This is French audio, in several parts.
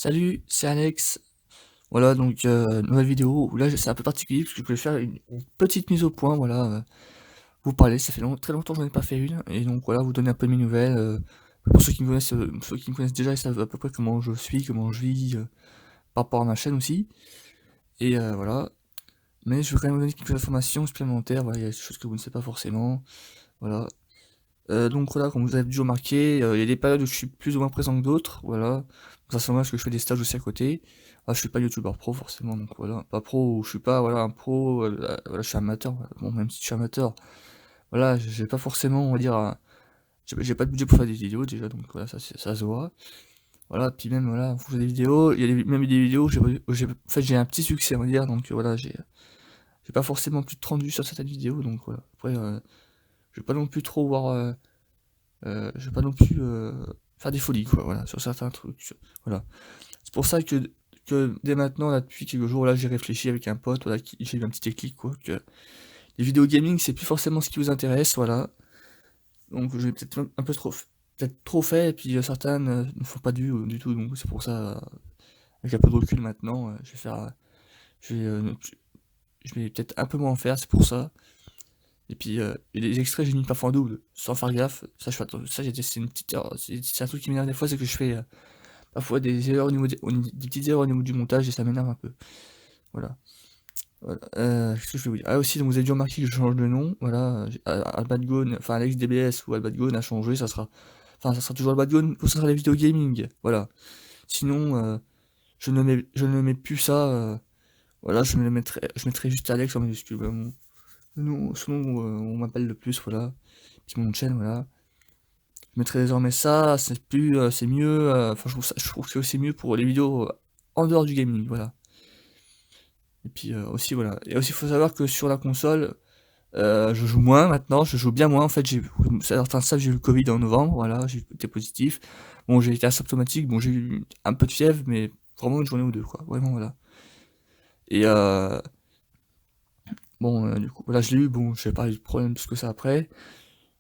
Salut, c'est Alex. Voilà, donc nouvelle vidéo où là c'est un peu particulier parce que je voulais faire une petite mise au point, voilà, vous parler, ça fait très longtemps que j'en ai pas fait une, et donc voilà, vous donner un peu mes nouvelles. Pour ceux qui me connaissent déjà, ils savent à peu près comment je suis, comment je vis, par rapport à ma chaîne aussi. Et voilà. Mais je veux quand même vous donner quelques informations supplémentaires, voilà, il y a des choses que vous ne savez pas forcément. Voilà. Donc voilà, comme vous avez dû remarquer, il y a des périodes où je suis plus ou moins présent que d'autres, voilà. Ça c'est normal parce que je fais des stages aussi à côté. Ah, je suis pas youtubeur pro forcément, donc voilà. Pas pro, je suis pas voilà un pro, voilà, je suis amateur, voilà. Bon, même si je suis amateur, voilà, j'ai pas forcément, on va dire, j'ai pas de budget pour faire des vidéos déjà, donc voilà, ça se voit. Voilà, puis même voilà, en fonction des vidéos, il y a même des vidéos où en fait j'ai un petit succès, on va dire, donc voilà, j'ai pas forcément plus de 30 vues sur certaines vidéos, donc voilà. Après, je vais pas non plus trop voir. Je vais pas non plus faire des folies, quoi, voilà, sur certains trucs. Voilà. C'est pour ça que dès maintenant, là, depuis quelques jours, là, j'ai réfléchi avec un pote, voilà, j'ai eu un petit déclic, quoi, que les vidéos gaming, c'est plus forcément ce qui vous intéresse, voilà. Donc, j'ai peut-être un peu peut-être trop fait, et puis certaines ne font pas du tout, donc c'est pour ça, avec un peu de recul maintenant, je vais faire, je vais, je vais peut-être un peu moins en faire, c'est pour ça. Et puis, et les extraits, j'ai mis parfois en double, sans faire gaffe. Ça, c'est une petite erreur. C'est un truc qui m'énerve des fois, c'est que je fais parfois des erreurs des petites erreurs au niveau du montage et ça m'énerve un peu. Voilà. Voilà. Qu'est-ce que je vais vous dire? Ah, aussi, donc vous avez dû remarquer que je change de nom. Voilà. Albadgone, enfin, Alex DBS ou Albadgone a changé, ça sera. Enfin, ça sera toujours Albadgone pour ça sera les vidéos gaming. Voilà. Sinon, je ne mets plus ça. Voilà, je mettrai juste Alex en majuscule. Voilà, son nom, on m'appelle le plus, voilà. Puis mon chaîne, voilà. Je mettrai désormais ça, c'est mieux, enfin je trouve que c'est aussi mieux pour les vidéos en dehors du gaming, voilà. Et puis aussi voilà. Et aussi il faut savoir que sur la console, je joue moins maintenant, je joue bien moins en fait, certains savent, j'ai eu le Covid en novembre, voilà, j'ai été positif. Bon, j'ai été asymptomatique, bon, j'ai eu un peu de fièvre, mais vraiment une journée ou deux, quoi, vraiment, voilà. Et bon, du coup, voilà, je l'ai eu, bon, j'ai pas eu de problème plus que ça après.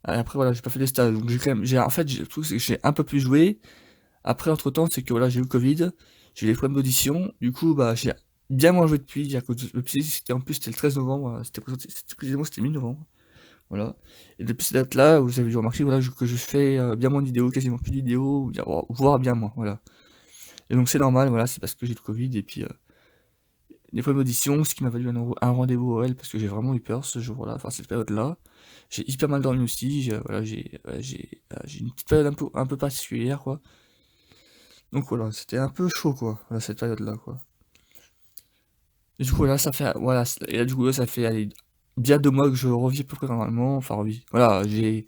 Et après, voilà, j'ai pas fait des stages, donc j'ai quand même, en fait, le truc, c'est que j'ai un peu plus joué. Après, entre-temps, c'est que voilà, j'ai eu le Covid, j'ai eu des problèmes d'audition, du coup, bah, j'ai bien moins joué depuis, à cause le psy, c'était en plus, c'était le 13 novembre, précisément, c'était mi-novembre, voilà. Et depuis cette date-là, vous avez dû remarquer, voilà, que je fais bien moins de vidéos, quasiment plus de vidéos, voire bien moins, voilà. Et donc c'est normal, voilà, c'est parce que j'ai le Covid, et puis des problèmes d'audition, ce qui m'a valu un rendez-vous au L, parce que j'ai vraiment eu peur ce jour-là, enfin cette période-là. J'ai hyper mal dormi aussi, voilà, j'ai une petite période un peu particulière, quoi. Donc voilà, c'était un peu chaud, quoi, à cette période-là, quoi. Et du coup, là, et là, du coup, là, ça fait, allez, bien 2 mois que je revis à peu près normalement, enfin, revis. Voilà, j'ai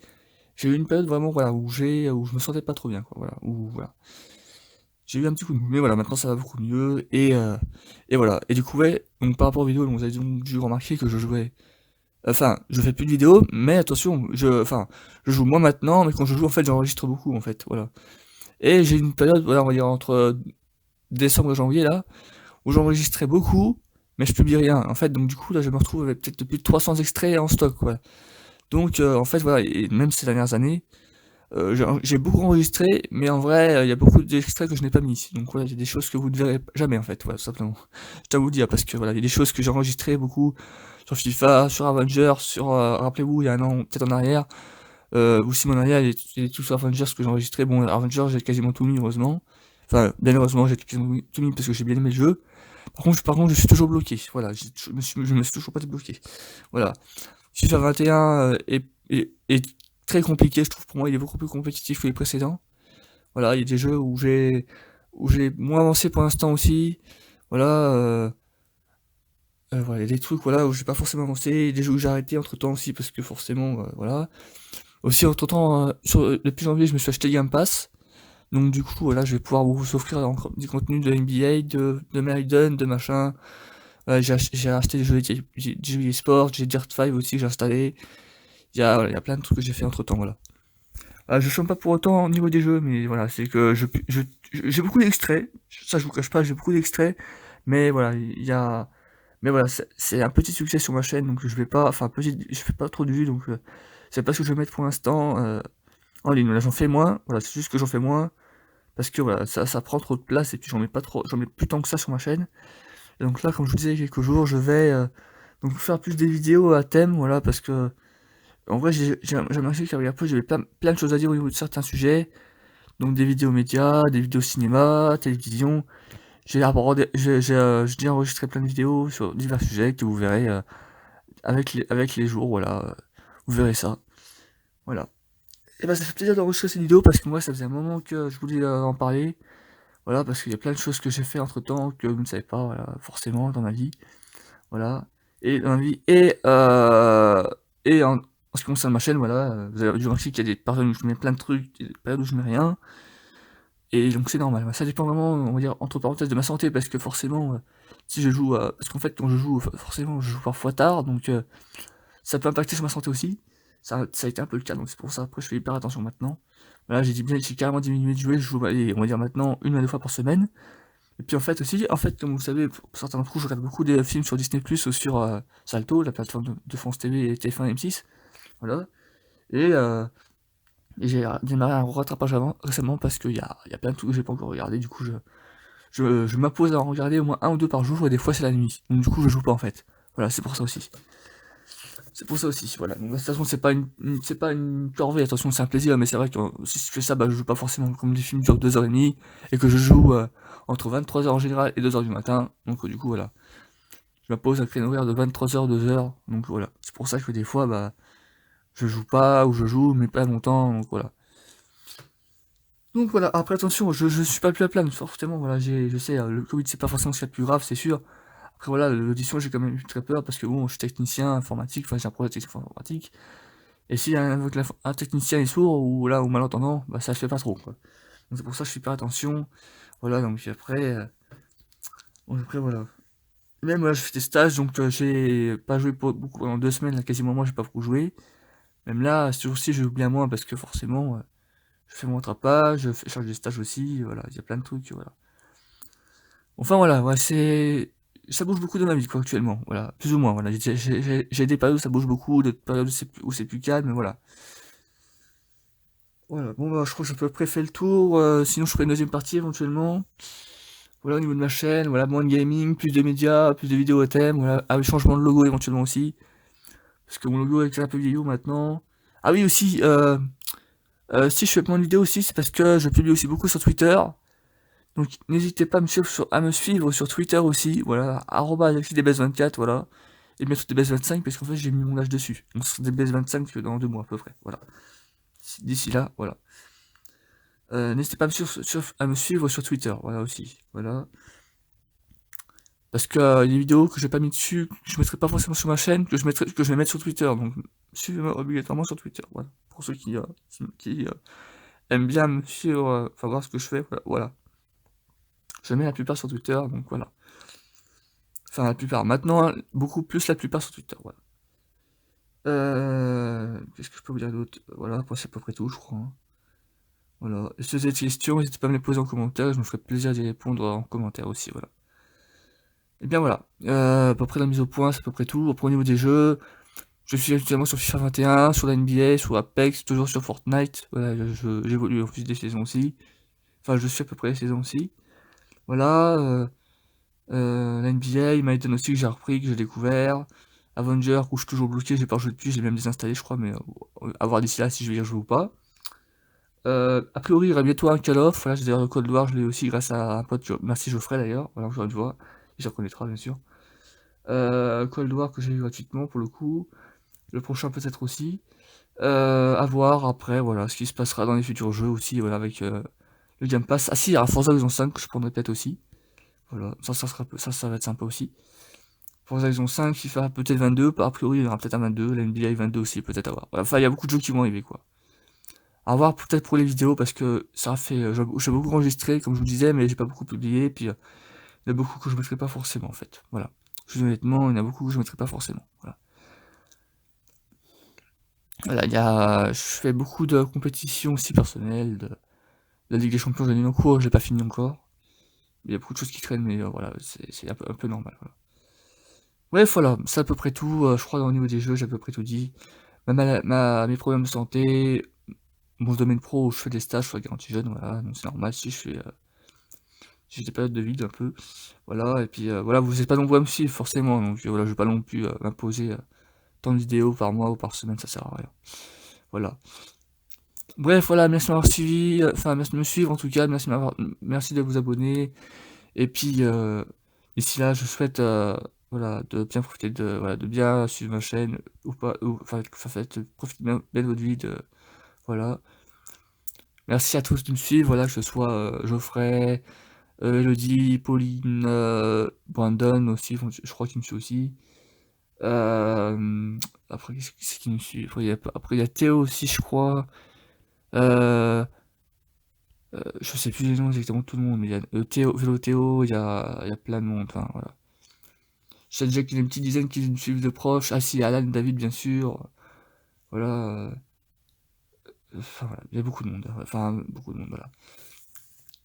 eu une période vraiment, voilà, où je me sentais pas trop bien, quoi, voilà, où, voilà. J'ai eu un petit coup de mou, mais voilà, maintenant ça va beaucoup mieux, et voilà. Et du coup, ouais, donc par rapport aux vidéos, donc vous avez donc dû remarquer que je jouais, enfin, je fais plus de vidéos, mais attention, enfin, je joue moins maintenant, mais quand je joue, en fait, j'enregistre beaucoup, en fait, voilà. Et j'ai une période, voilà, on va dire entre décembre et janvier, là, où j'enregistrais beaucoup, mais je publie rien. En fait, donc du coup, là, je me retrouve avec peut-être plus de 300 extraits en stock, quoi. Donc, en fait, voilà, et même ces dernières années, j'ai beaucoup enregistré, mais en vrai, il y a beaucoup d'extraits que je n'ai pas mis. Donc voilà, il y a des choses que vous ne verrez jamais, en fait, voilà, tout simplement. Je dois vous le dire, parce que voilà, il y a des choses que j'ai enregistrées beaucoup sur FIFA, sur Avengers, rappelez-vous, il y a un an, peut-être en arrière, ou si mon arrière, il y a tout sur Avengers que j'ai enregistré. Bon, Avengers, j'ai quasiment tout mis, heureusement. Enfin, bien heureusement, j'ai quasiment tout mis parce que j'ai bien aimé le jeu. Par contre, je suis toujours bloqué. Voilà, je me suis toujours pas débloqué. Voilà. FIFA 21 est très compliqué, je trouve. Pour moi, il est beaucoup plus compétitif que les précédents. Voilà, il y a des jeux où j'ai moins avancé pour l'instant aussi. Voilà, voilà, il y a des trucs voilà, où j'ai pas forcément avancé. Des jeux où j'ai arrêté entre temps aussi parce que forcément, voilà. Aussi, entre temps, depuis janvier, je me suis acheté Game Pass. Donc du coup, voilà, je vais pouvoir vous offrir encore du contenu de NBA, de Maiden, de machin. J'ai acheté des jeux e-sport, j'ai Dirt 5 aussi que j'ai installé. Voilà, il y a plein de trucs que j'ai fait entre temps, voilà. Je chante pas pour autant au niveau des jeux, mais voilà, c'est que j'ai beaucoup d'extraits, ça je vous cache pas, j'ai beaucoup d'extraits, mais voilà, mais voilà, c'est un petit succès sur ma chaîne, donc je vais pas, enfin, je fais pas trop de vues, donc c'est pas ce que je vais mettre pour l'instant en ligne. Là, j'en fais moins, voilà, c'est juste que j'en fais moins, parce que voilà, ça prend trop de place et puis j'en mets plus tant que ça sur ma chaîne. Et donc là, comme je vous disais il y a quelques jours, je vais, donc faire plus des vidéos à thème, voilà, parce que en vrai, j'ai remarqué qu'avec un peu, j'avais plein de choses à dire au niveau de certains sujets, donc des vidéos médias, des vidéos cinéma, télévision. J'ai déjà enregistré plein de vidéos sur divers sujets que vous verrez avec les jours, voilà, vous verrez ça, voilà. Et bah ça fait plaisir d'enregistrer cette vidéo parce que moi ça faisait un moment que je voulais en parler, voilà, parce qu'il y a plein de choses que j'ai fait entre temps que vous ne savez pas, voilà, forcément dans ma vie, voilà. Et dans ma vie, et en ce qui concerne ma chaîne, voilà, vous avez dû remarquer qu'il y a des périodes où je mets plein de trucs, des périodes où je mets rien, et donc c'est normal. Ça dépend vraiment, on va dire, entre parenthèses, de ma santé, parce que forcément, si je joue, parce qu'en fait, quand je joue, forcément, je joue parfois tard, donc ça peut impacter sur ma santé aussi. Ça a été un peu le cas, donc c'est pour ça. Après, je fais hyper attention maintenant. Voilà, j'ai carrément diminué de jouer. Je joue, allez, on va dire maintenant, 1 à 2 fois par semaine. Et puis en fait aussi, comme vous le savez, pour certains d'entre vous, je regarde beaucoup des films sur Disney+, ou sur Salto, la plateforme de France TV et TF1 et M6. Voilà. Et, euh, et j'ai démarré un rattrapage récemment parce qu'il y a plein de trucs que j'ai pas encore regardé. Du coup, je m'impose à en regarder au moins un ou deux par jour, et des fois c'est la nuit. Donc du coup, je joue pas en fait. Voilà, c'est pour ça aussi. C'est pour ça aussi, voilà. Donc de toute façon, c'est pas une corvée, attention, c'est un plaisir, mais c'est vrai que si je fais ça, bah, je joue pas forcément comme des films durent 2h30, et que je joue entre 23h en général et 2h du matin, donc du coup, voilà. Je m'impose un créneau horaire de 23h, 2h, donc voilà. C'est pour ça que des fois, bah, je joue pas, ou je joue, mais pas longtemps, donc voilà. Donc voilà, après attention, je suis pas le plus à plaindre, forcément, voilà, je sais, le Covid c'est pas forcément ce qu'il y a de plus grave, c'est sûr. Après voilà, l'audition j'ai quand même eu très peur, parce que bon, je suis technicien informatique, enfin j'ai un projet de technicien informatique, et si un technicien est sourd ou malentendant, bah ça se fait pas trop, quoi. Donc c'est pour ça que je fais pas attention. Voilà, donc après, bon, après voilà. Même voilà, je fais des stages, donc j'ai pas joué beaucoup pendant 2 semaines, là quasiment moi j'ai pas beaucoup joué. Même là, ce jour-ci j'ai oublié à moi parce que forcément, je fais mon rattrapage, je charge des stages aussi, voilà, il y a plein de trucs, voilà. Enfin voilà, ouais, ça bouge beaucoup dans ma vie quoi actuellement, voilà, plus ou moins, voilà. J'ai des périodes où ça bouge beaucoup, d'autres périodes où c'est plus calme, mais voilà. Voilà, bon bah je crois que j'ai à peu près fait le tour, sinon je ferai une deuxième partie éventuellement. Voilà au niveau de ma chaîne, voilà, moins de gaming, plus de médias, plus de vidéos à thème, voilà, ah oui, changement de logo éventuellement aussi, parce que mon logo est un peu vieillot maintenant. Ah oui aussi, si je fais moins de vidéos aussi, c'est parce que je publie aussi beaucoup sur Twitter, donc n'hésitez pas à me suivre sur Twitter aussi, voilà, @alexisdbs24, voilà, et bientôt dbs25, parce qu'en fait j'ai mis mon âge dessus, donc ce sera dbs25 dans 2 mois à peu près, voilà. D'ici là, voilà. N'hésitez pas à me suivre sur Twitter, voilà aussi, voilà. Parce que les vidéos que j'ai pas mis dessus, que je mettrai pas forcément sur ma chaîne, que je vais mettre sur Twitter, donc suivez-moi obligatoirement sur Twitter, voilà. Pour ceux qui aiment bien me suivre, enfin voir ce que je fais, voilà, voilà. Je mets la plupart sur Twitter, donc voilà. Enfin la plupart, maintenant, hein, beaucoup plus la plupart sur Twitter, voilà. Qu'est-ce que je peux vous dire d'autre? Voilà, après c'est à peu près tout, je crois, hein. Voilà. Et si vous avez des questions, n'hésitez pas à me les poser en commentaire, je me ferai plaisir d'y répondre en commentaire aussi, voilà. Et bien voilà, à peu près la mise au point, c'est à peu près tout. Après au niveau des jeux, je suis actuellement sur FIFA 21, sur la NBA, sur Apex, toujours sur Fortnite. Voilà, j'évolue au fil des saisons aussi. Enfin, je suis à peu près les saisons aussi. Voilà, la NBA, Maiden aussi que j'ai repris, que j'ai découvert. Avenger, où je suis toujours bloqué, j'ai pas joué depuis, j'ai même désinstallé, je crois, mais à voir d'ici là si je vais y rejouer ou pas. A priori, il y aura bientôt un Call of. Voilà, j'ai d'ailleurs le Cold War, je l'ai aussi grâce à un pote, merci Geoffrey d'ailleurs, voilà, encore une fois, il se reconnaîtra bien sûr. Cold War que j'ai eu gratuitement pour le coup. Le prochain peut-être aussi. À voir après, voilà, ce qui se passera dans les futurs jeux aussi, voilà, avec le Game Pass. Ah si, il y aura Forza Horizon 5 que je prendrai peut-être aussi. Voilà, ça va être sympa aussi. Forza Horizon 5, FIFA peut-être 22, a priori il y aura peut-être un 22, la NBA 22 aussi, peut-être à voir. Voilà, enfin, il y a beaucoup de jeux qui vont arriver, quoi. À voir peut-être pour les vidéos, parce que ça a fait, j'ai beaucoup enregistré, comme je vous disais, mais j'ai pas beaucoup publié, puis il y a beaucoup que je mettrai pas forcément, en fait. Voilà. Je dis honnêtement, il y en a beaucoup que je mettrai pas forcément. Voilà. Voilà, je fais beaucoup de compétitions aussi personnelles, de la Ligue des Champions, j'en ai une en cours, j'ai pas fini encore. Il y a beaucoup de choses qui traînent, mais voilà, c'est un peu normal. Voilà. Bref, voilà, c'est à peu près tout. Je crois qu'au niveau des jeux, j'ai à peu près tout dit. Mes problèmes de santé, mon domaine pro où je fais des stages sur la garantie jeune, voilà, donc c'est normal si je fais, si j'ai des périodes de vide un peu, voilà et puis, voilà, vous êtes pas nombreux à me suivre forcément, donc voilà, je vais pas non plus, m'imposer, tant de vidéos par mois ou par semaine, ça sert à rien. Voilà. Bref, voilà, merci de m'avoir suivi, enfin merci de me suivre en tout cas, merci de vous abonner et puis, d'ici là, je souhaite, voilà, de bien profiter de voilà, de bien suivre ma chaîne ou pas ou enfin faites profitez bien de votre vie voilà. Merci à tous de me suivre, voilà, que ce soit, Geoffrey, Elodie, Pauline, Brandon aussi, je crois qu'il me suit aussi. Après qu'est-ce c'est qui me suit? Après il y a Théo aussi je crois. Heu je sais plus les noms exactement de tout le monde, mais il y a, Théo, Vélo Théo, il y a plein de monde, enfin voilà. Je sais déjà qu'il y a une petite dizaine qui me suivent de proches. Ah si, Alan, David bien sûr, voilà, enfin voilà, il y a beaucoup de monde, enfin beaucoup de monde, voilà.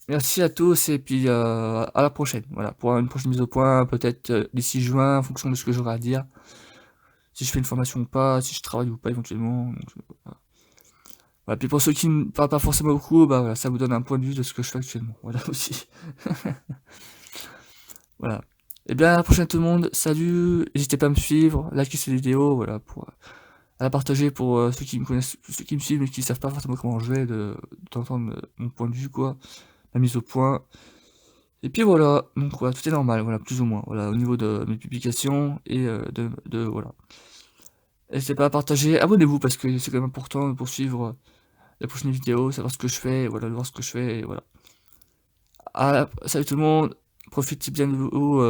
Merci à tous et puis, à la prochaine, voilà, pour une prochaine mise au point, peut-être, d'ici juin en fonction de ce que j'aurai à dire. Si je fais une formation ou pas, si je travaille ou pas éventuellement, donc voilà. Voilà, puis pour ceux qui ne parlent pas forcément beaucoup, bah voilà, ça vous donne un point de vue de ce que je fais actuellement, voilà aussi. Voilà. Et bien à la prochaine tout le monde, salut, n'hésitez pas à me suivre, likez cette vidéo, voilà, pour à la partager pour ceux qui me connaissent, ceux qui me suivent mais qui savent pas forcément comment je vais, d'entendre mon point de vue quoi, la mise au point. Et puis voilà, donc voilà, tout est normal, voilà, plus ou moins, voilà, au niveau de mes publications et voilà. N'hésitez pas à partager, abonnez-vous parce que c'est quand même important pour suivre les prochaines vidéos, savoir ce que je fais, voilà, de voir ce que je fais, et voilà. Salut tout le monde, profitez bien de vous,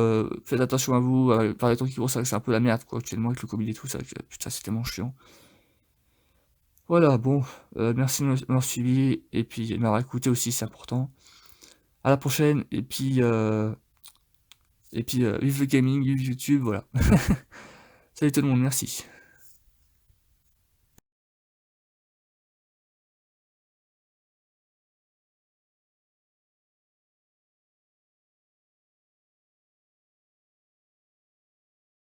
faites attention à vous, par les temps qui courent, c'est vrai que c'est un peu la merde quoi, actuellement avec le Covid et tout, ça, putain c'est tellement chiant. Voilà, bon, merci de m'avoir suivi, et puis de m'avoir écouté aussi, c'est important. À la prochaine, et puis vive le gaming, vive YouTube, voilà. Salut tout le monde, merci.